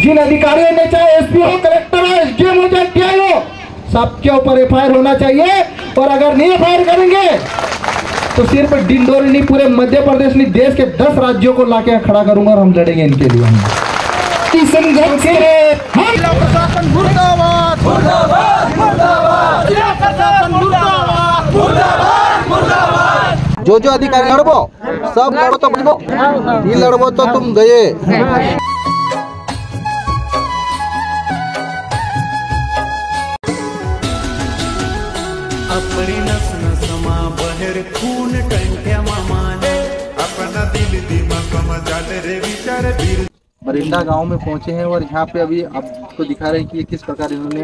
जिन अधिकारियों ने, चाहे एसपी हो, कलेक्टर हो, एसडीएम हो, चाहे टीआई हो, सबके ऊपर एफआईआर होना चाहिए। और अगर नहीं एफआईआर करेंगे तो सिर्फ डिंडोरी नहीं, पूरे मध्य प्रदेश नहीं, देश के 10 राज्यों को लाके खड़ा करूंगा और हम लड़ेंगे इनके लिए। प्रशासन मुर्दाबाद, मुर्दाबाद, मुर्दाबाद, प्रशासन मुर्दाबाद, मुर्दाबाद, मुर्दाबाद। जो अधिकारी लड़बो सब लड़ो तो बचबो, ये लड़बो तो तुम गए। अपनी नस नसमा बहर खून टंट्या मामाने अपना दिल दिमाग मजाल रे विचार बीर। मरिंदा गांव में पहुंचे हैं और यहाँ पे अभी आपको दिखा रहे हैं कि किस प्रकार इन्होंने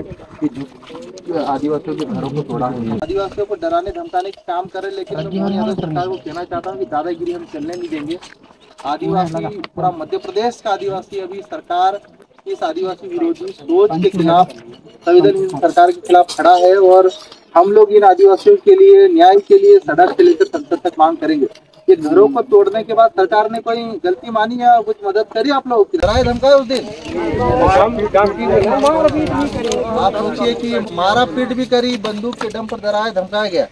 आदिवासियों के घरों को तोड़ा है। आदिवासियों को डराने धमकाने का काम कर रहे, लेकिन मैं सरकार को कहना चाहता हूँ कि दादागिरी हम चलने नहीं देंगे। आदिवासी, पूरा मध्य प्रदेश का आदिवासी अभी सरकार इस आदिवासी विरोधी सोच के खिलाफ, संवेदनहीन सरकार के खिलाफ खड़ा है और हम लोग इन आदिवासियों के लिए, न्याय के लिए सड़क से लेकर संसद तक मांग करेंगे। ये घरों को तोड़ने के बाद सरकार ने कोई गलती मानी या कुछ मदद करी आप लोग? डराए धमकाए उस दिन आप सोचिए कि मारा पीट भी करी, बंदूक के दम पर डराया धमकाया गया।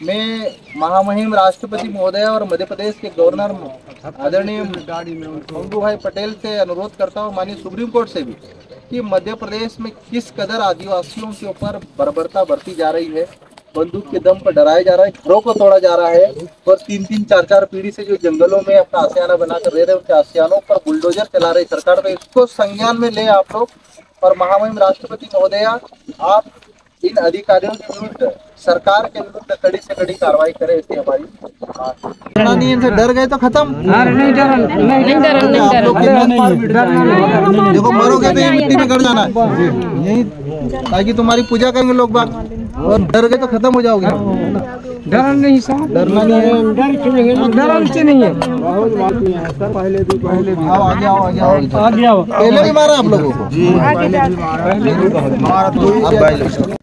मैं महामहिम राष्ट्रपति महोदय और मध्य प्रदेश के गवर्नर आदरणीय मंगू भाई पटेल से अनुरोध करता हूँ, माननीय सुप्रीम कोर्ट से भी, कि मध्य प्रदेश में किस कदर आदिवासियों के ऊपर बर्बरता बरती जा रही है, बंदूक के दम पर डराया जा रहा है, घरों को तोड़ा जा रहा है और 3-3, 4-4 पीढ़ी से जो जंगलों में अपना आशियाना बनाकर रह रहे उनके आशियानों पर बुलडोजर चला रही सरकार। तो इसको संज्ञान में ले आप लोग और महामहिम राष्ट्रपति महोदया, आप इन अधिकारियों के विरुद्ध, सरकार के विरुद्ध कड़ी से कड़ी कार्रवाई करें। इसकी हमारी नहीं, इनसे डर गए तो खत्म। देखो मरोगे तो ये मिट्टी में गड़ जाना है, यही ताकि तुम्हारी पूजा करेंगे लोग बाग, और डर गए तो खत्म हो जाओगे। डरना नहीं सर, डरना नहीं है, डर नहीं है। पहले भी मारा आप लोगों को।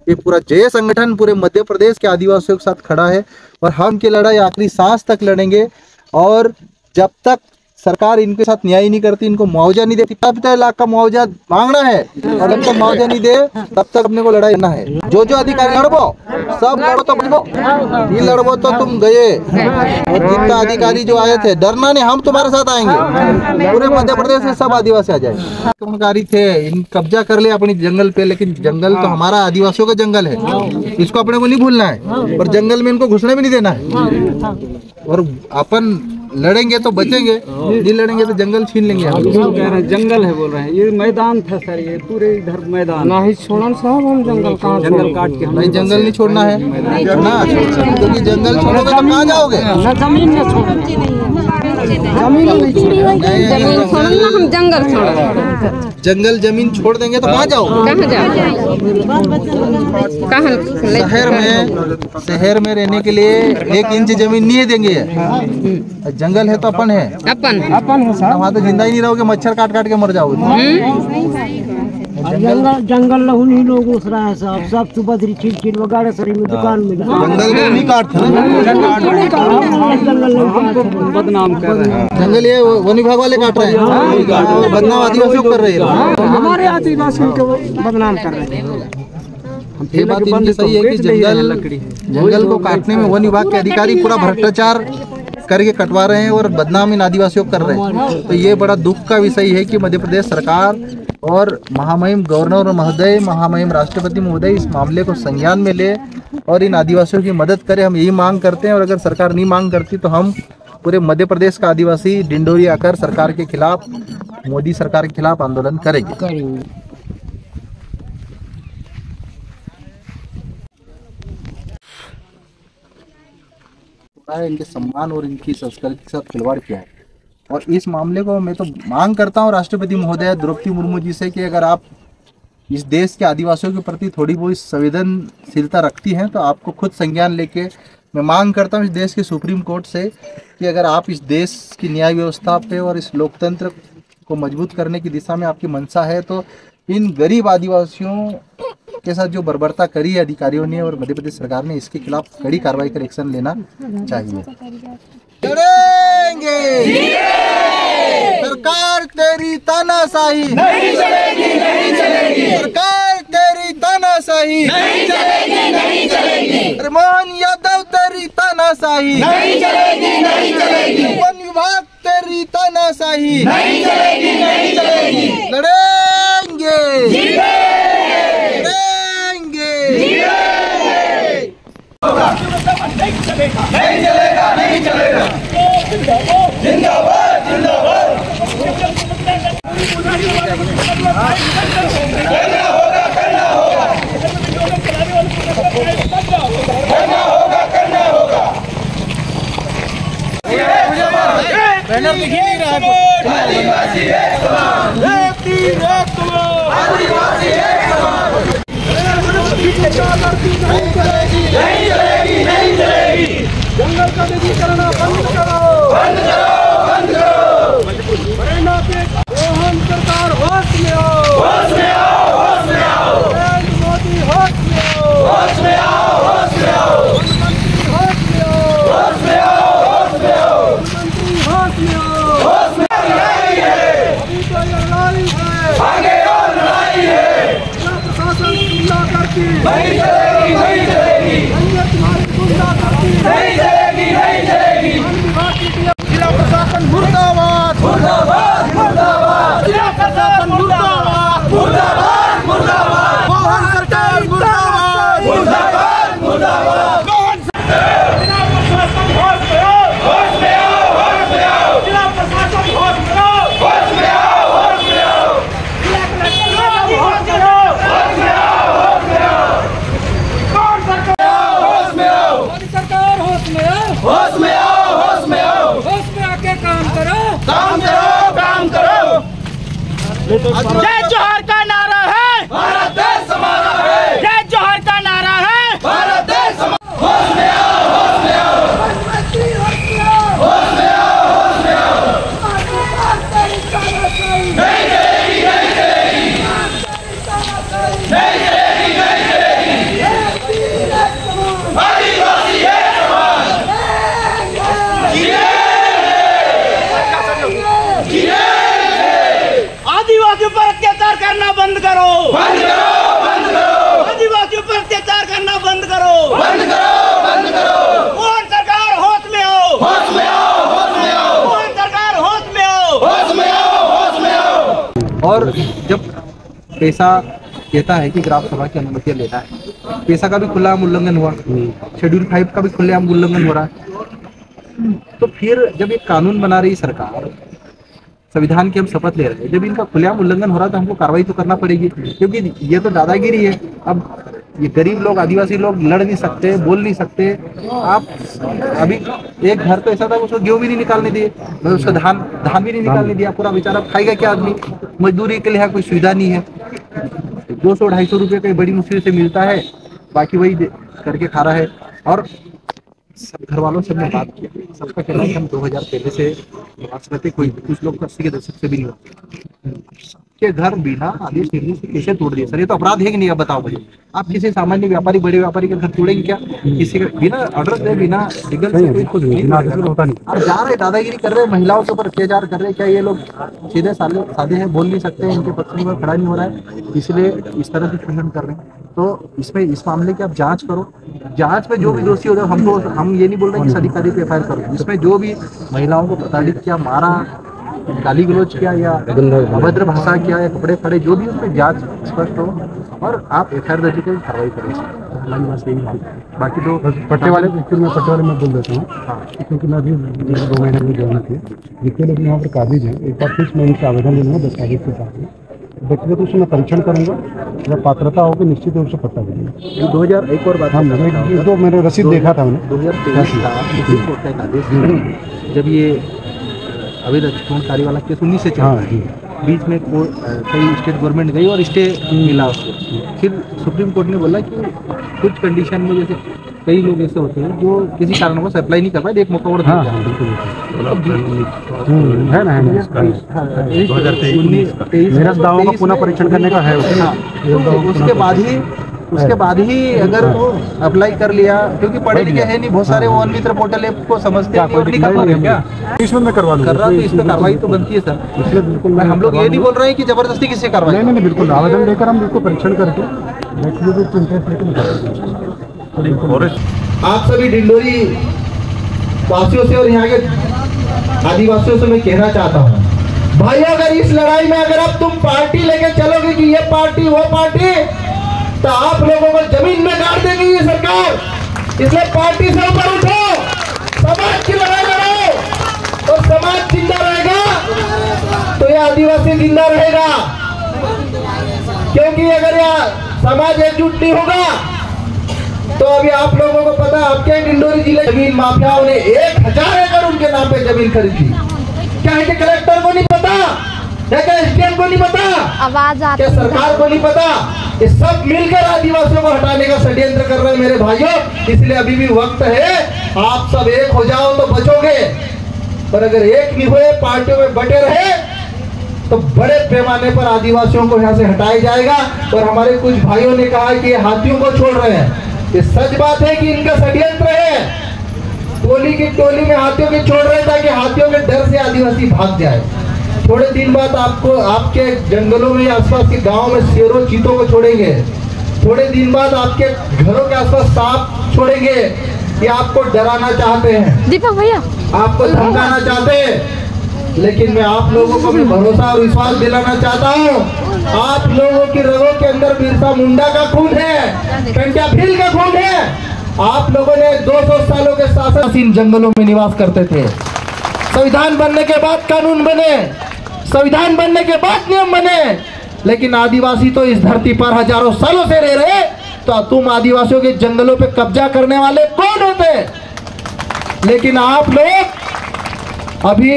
ये पूरा जय संगठन पूरे मध्य प्रदेश के आदिवासियों के साथ खड़ा है और हम की लड़ाई आखिरी सांस तक लड़ेंगे। और जब तक सरकार इनके साथ न्याय नहीं करती, इनको मुआवजा नहीं देती, 50 लाख का मुआवजा मांगना है और जब तक मुआवजा नहीं दे तब तक अपने को लड़ाई करना है। जो अधिकारी लड़बो सब लड़ो तो बचबो, ये लड़बो तो तुम गए। और जितना अधिकारी जो आए थे, डरना नहीं, हम तुम्हारे साथ आएंगे। पूरे मध्य प्रदेश से सब आदिवासी आ जाए। आक्रमणकारी थे, इन कब्जा कर लिया अपनी जंगल पे, लेकिन जंगल तो हमारा आदिवासियों का जंगल है, इसको अपने को नहीं भूलना है और जंगल में इनको घुसने भी नहीं देना है। और अपन लड़ेंगे तो बचेंगे, नहीं लड़ेंगे तो जंगल छीन लेंगे। जंगल है बोल रहे हैं, ये मैदान था सर, ये पूरे इधर मैदान नहीं छोड़ना साहब। हम जंगल कहाँ, जंगल काट के नहीं, जंगल नहीं छोड़ना है ना, क्योंकि जंगल छोड़ोगे तो कहाँ जाओगे? जमीन नहीं छोड़ना, जमीन नहीं छोड़ना, हम जंगल छोड़, जंगल जमीन छोड़ देंगे तो कहाँ जाओगे? शहर में रहने के लिए 1 इंच जमीन नहीं देंगे। जंगल है तो अपन है, अपन है साहब। वहाँ तो जिंदा ही नहीं रहोगे, मच्छर काट काट के मर जाओगे। जंगल उन्हीं लोग उस रहा है साहब, सब सुबह चिड़ वगाड़े सरी में दुकान में जंगल में नहीं काटते, बदनाम कर रहे हैं। जंगल ये वन विभाग वाले काट रहे हैं, बदनाम आदिवासियों कर रहे हैं, हमारे आदिवासियों को बदनाम कर रहे हैं। ये बात इनकी सही है कि जंगल को काटने में वन विभाग के अधिकारी पूरा भ्रष्टाचार करके कटवा रहे हैं और बदनाम इन आदिवासियों को कर रहे हैं। तो ये बड़ा दुख का विषय है कि मध्य प्रदेश सरकार और महामहिम गवर्नर महोदय, महामहिम राष्ट्रपति महोदय इस मामले को संज्ञान में ले और इन आदिवासियों की मदद करे। हम यही मांग करते हैं और अगर सरकार नहीं मांग करती तो हम पूरे मध्य प्रदेश का आदिवासी डिंडोरी आकर सरकार के खिलाफ, मोदी सरकार के खिलाफ आंदोलन करेंगे। इनके सम्मान और इनकी संस्कृति के साथ खिलवाड़ किया है और इस मामले को मैं तो मांग करता हूँ राष्ट्रपति महोदय द्रौपदी मुर्मू जी से कि अगर आप इस देश के आदिवासियों के प्रति थोड़ी बहुत संवेदनशीलता रखती हैं तो आपको खुद संज्ञान लेके, मैं मांग करता हूँ इस देश के सुप्रीम कोर्ट से कि अगर आप इस देश की न्याय व्यवस्था पे और इस लोकतंत्र को मजबूत करने की दिशा में आपकी मंशा है तो इन गरीब आदिवासियों के साथ जो बर्बरता करी है अधिकारियों ने और मध्य प्रदेश सरकार ने, इसके खिलाफ कड़ी कार्रवाई कर एक्शन लेना चाहिए। लड़ेंगे, सरकार तेरी तानाशाही नहीं चलेगी। तानाशाही नहीं चलेगी, नहीं चलेगी। अरे मोहन यादव तेरी तानाशाही नहीं चलेगी, नहीं चलेगी। वन विभाग तेरी तानाशाही नहीं चलेगी, नहीं चलेगी। लड़ेंगे, लड़ेंगे, नहीं चलेगा, नहीं चलेगा। जिंदाबाद, जिंदाबाद। करना होगा, करना होगा, करना होगा, करना होगा। बैनर दिख ही नहीं रहा है। आदिवासी एक समान, एक तीर एक कमान, आदिवासी एक समान। नहीं चलेगी, नहीं चलेगी, नहीं चलेगी। जंगल का निजीकरण बंद करो, बंद करो, बंद करो। मोहन सरकार होश में आओ, होश में आओ, होश में आओ। मोदी होश में आओ, होश में आओ, होश में आओ। मंत्री होश में आओ, होश में आओ, होश में आओ। मंत्री होश में आओ, होश में आओ। लड़ाई है, अभी तो लड़ाई है, आगे और लड़ाई है। प्रशासन गुंडा करती नहीं चलेगी, नहीं चलेगी। तुम्हारी गुंडा करती नहीं चलेगी, नहीं चलेगी। जिला प्रशासन मुर्दाबाद, मुर्दाबाद, मुर्दाबाद। जिला प्रशासन मुर्दाबाद, मुर्दाबाद, मुर्दाबाद। मोहन सरकार मुर्दाबाद, मुर्दाबाद, मुर्दाबाद। जिला प्रशासन होश में आओ, होश में आओ, होश में आओ। जिला प्रशासन होश में आओ, होश में आओ, होश में आओ। जिला कलेक्टर होश में आओ, होश में आओ, होश में आओ। कौन सरकार होश में आओ, मोदी सरकार होश में आओ, होश में आओ, होश में आओ। होश में आके काम करो, काम करो, काम करो। जय जोहर का नारा है, भारत देश हमारा है। जय जोहर का नारा है, भारत देश हमारा। होश में आओ, होश में आओ, होश में आओ, होश में आओ। नहीं चलेगी, नहीं चलेगी, नहीं चलेगी, नहीं चलेगी। आदिवासी एक समान, आदिवासियों पर अत्याचार करना बंद करो, बंद करो, बंद करो। आदिवासियों पर अत्याचार करना बंद करो, बंद करो, बंद करो। मोहन सरकार होश में आओ, होश में आओ, होश में आओ। मोहन सरकार होश में आओ, होश में आओ, होश में आओ। और जब पैसा कहता है कि ग्राम सभा की अनुमतियां लेना है, पैसा का भी खुलेआम उल्लंघन हुआ, शेड्यूल 5 का भी खुलेआम उल्लंघन हो रहा है। तो फिर जब एक कानून बना रही सरकार, संविधान की हम शपथ ले रहे हैं, जब इनका खुलेआम उल्लंघन हो रहा है तो हमको कार्रवाई तो करना पड़ेगी, क्योंकि ये तो दादागिरी है। अब ये गरीब लोग, आदिवासी लोग लड़ नहीं सकते, बोल नहीं सकते। आप अभी एक घर तो ऐसा था उसको गेहूं भी नहीं निकालने दिए, उसका धान भी नहीं निकालने दिया। पूरा बेचारा खाएगा क्या आदमी? मजदूरी के लिए कोई सुविधा नहीं है। 200-250 रुपये का बड़ी मुश्किल से मिलता है, बाकी वही करके खा रहा है। और सब घर वालों से हमने बात किया, सबका कहना है कि हम 2000 पहले से निवास करते, कोई कुछ लोग 80 के दशक से भी नहीं होते। के घर बिना आदेश निर्देश से कैसे तोड़ दिए? सर ये तो अपराध है कि नहीं? अब बताओ मुझे। आप किसी सामान्य व्यापारी, बड़े व्यापारी के घर तोड़ेंगे क्या? किसी का बिना ऑर्डर दे, बिना लीगल से कोई होता नहीं। आप जा रहे दादागिरी कर रहे हैं, महिलाओं के ऊपर अत्याचार कर रहे हैं। क्या ये लोग सीधे सादे हैं, बोल नहीं सकते, इनके पक्ष में खड़ा नहीं हो रहा है, इसलिए इस तरह से शोषण कर रहे हैं। तो इसमें इस मामले की आप जांच करो, जांच में जो भी दोषी हो जाए, हम ये नहीं बोल रहे कि इस अधिकारी पे FIR करो। इसमें जो भी महिलाओं को प्रताड़ित किया, मारा, गाली गलौज किया या अभद्र भाषा किया या कपड़े फाड़े, जो भी उसमें जांच स्पष्ट हो और आप FIR दर्ज करके कार्रवाई करें। बाकी तो पट्टे वाले मैं बोल देता हूँ, क्योंकि मैं अभी 2 महीने में जाना थी। जितने लोग यहाँ पर काबिज हैं, एक बार फिर मैं उनसे आवेदन ले लूँगा दस्तावेज के साथ में। व्यक्तिगत रूप से मैं परीक्षण करूँगा, जब पात्रता होगी निश्चित रूप से पट्टा देंगे। 2000 एक और बात, हाँ मैंने रसीद देखा था मैंने 2023 का सुप्रीम कोर्ट का एक आदेश, जब ये अवैध अतिक्रमणकारी वाला केस 19 से चला, बीच में कई स्टेट गवर्नमेंट गई और स्टे मिला उसको। फिर सुप्रीम कोर्ट ने बोला कि कुछ कंडीशन में, जैसे कई लोग ऐसे होते हैं जो किसी कारणवश अप्लाई नहीं कर पाए, एक मौका और है ना। 2023 मेरा दावों का पुनः परीक्षण करने का है, उसके बाद ही उसके बाद ही अगर अप्लाई कर लिया, क्योंकि पढ़े लिखे है नहीं बहुत सारे, वो वन मित्र पोर्टल ऐप को समझते हैं और नहीं कर पाते क्या? इसमें मैं करवा लूँगा, कर रहा तो इस पर कार्रवाई तो बनती है सर। इसलिए बिल्कुल हम लोग ये नहीं बोल रहे हैं कि जबरदस्ती किससे कार्रवाई। नहीं, बिल्कुल आवेदन लेकर हम इसको परीक्षण करके इंटरेस्ट लेकर। आप सभी डिंडोरी वासियों से और यहाँ के आदिवासियों से मैं कहना चाहता हूँ, भाइयों अगर इस लड़ाई में अगर अब तुम पार्टी लेके चलोगे कि ये पार्टी वो पार्टी, तो आप लोगों को जमीन में गाड़ देगी ये सरकार। इसलिए पार्टी से ऊपर उठो, समाज की लड़ाई लड़ो, और समाज जिंदा रहेगा तो ये आदिवासी जिंदा रहेगा। क्योंकि अगर यह समाज एकजुट नहीं होगा तो अभी आप लोगों को पता है, आपके डिंडोरी जिले जमीन माफियाओं ने 1000 एकड़ उनके नाम पे जमीन खरीदी। क्या है कि कलेक्टर को नहीं पता, क्या एसडीएम को नहीं पता, आवाज आती क्या सरकार को नहीं पता? ये सब मिलकर आदिवासियों को हटाने का षड्यंत्र कर रहे हैं मेरे भाइयों। इसलिए अभी भी वक्त है, आप सब एक हो जाओ तो बचोगे, पर अगर एक नहीं हुए, पार्टियों में बटे रहे, तो बड़े पैमाने पर आदिवासियों को यहाँ से हटाया जाएगा। और हमारे कुछ भाइयों ने कहा कि ये हाथियों को छोड़ रहे हैं, ये सच बात है कि इनका षड्यंत्र है। टोली की टोली में हाथियों के छोड़ रहे ताकि हाथियों के डर से आदिवासी भाग जाए। थोड़े दिन बाद आपको आपके जंगलों में आसपास के गांव में शेरों चीतों को छोड़ेंगे। थोड़े दिन बाद आपके घरों के आसपास सांप छोड़ेंगे। ये आपको डराना चाहते हैं, दीपक भैया, आपको धमकाना चाहते हैं। लेकिन मैं आप लोगों को भी भरोसा और विश्वास दिलाना चाहता हूँ, आप लोगों की रगों के अंदर बिरसा मुंडा का खून है, टंट्या भील का खून है। आप लोगों ने 200 सालों के शासन इन जंगलों में निवास करते थे। संविधान बनने के बाद कानून बने, संविधान बनने के बाद नियम बने, लेकिन आदिवासी तो इस धरती पर हजारों सालों से रह रहे। तो तुम आदिवासियों के जंगलों पे कब्जा करने वाले कौन होते? लेकिन आप लोग अभी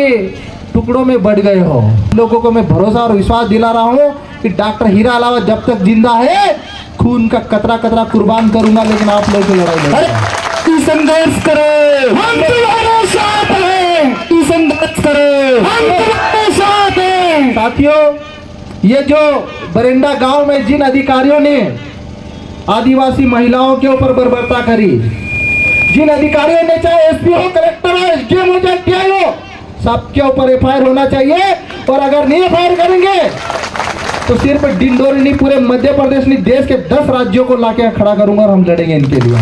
टुकड़ों में बढ़ गए हो। लोगों को मैं भरोसा और विश्वास दिला रहा हूँ कि डॉक्टर हीरा अलावा जब तक जिंदा है, खून का कतरा कतरा कुर्बान करूंगा, लेकिन आप लोगों की लड़ाई नहीं। संघर्ष करो, हम तुम्हारे साथ हैं। संघर्ष करो, हम तुम्हारे साथ हैं। साथियों, ये जो बरेंडा गांव में जिन अधिकारियों ने आदिवासी महिलाओं के ऊपर बर्बरता करी, जिन अधिकारियों ने, चाहे एसपी हो, कलेक्टर हो, एसडीएम हो, चाहे टीआई हो, सबके ऊपर एफआईआर होना चाहिए। और अगर नहीं एफआईआर करेंगे तो सिर्फ डिंडोरी नहीं, पूरे मध्य प्रदेश नहीं, देश के 10 राज्यों को लाके खड़ा करूंगा और हम लड़ेंगे इनके लिए।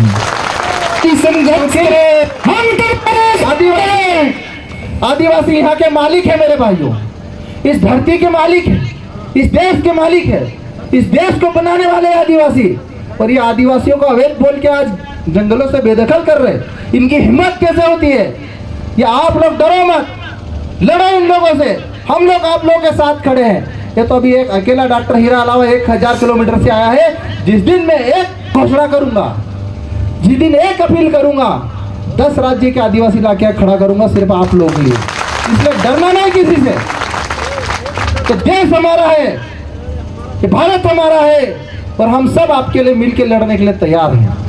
आदिवासी यहाँ के मालिक है मेरे भाइयों, इस धरती के मालिक है, इस देश के मालिक है, इस देश को बनाने वाले आदिवासी। और ये आदिवासियों को अवैध बोल के आज जंगलों से बेदखल कर रहे, इनकी हिम्मत कैसे होती है? ये आप लोग डरो मत, लड़ो इन लोगों से। हम लोग आप लोगों के साथ खड़े हैं। ये तो अभी एक अकेला डॉक्टर हीरा अलावा 1000 किलोमीटर से आया है। जिस दिन मैं एक घोषणा करूंगा, जिस दिन एक अपील करूंगा, 10 राज्य के आदिवासी लाके खड़ा करूंगा सिर्फ आप लोगों के लिए। इसलिए डरना नहीं किसी से। तो देश हमारा है, ये भारत हमारा है, और हम सब आपके लिए मिलकर लड़ने के लिए तैयार हैं।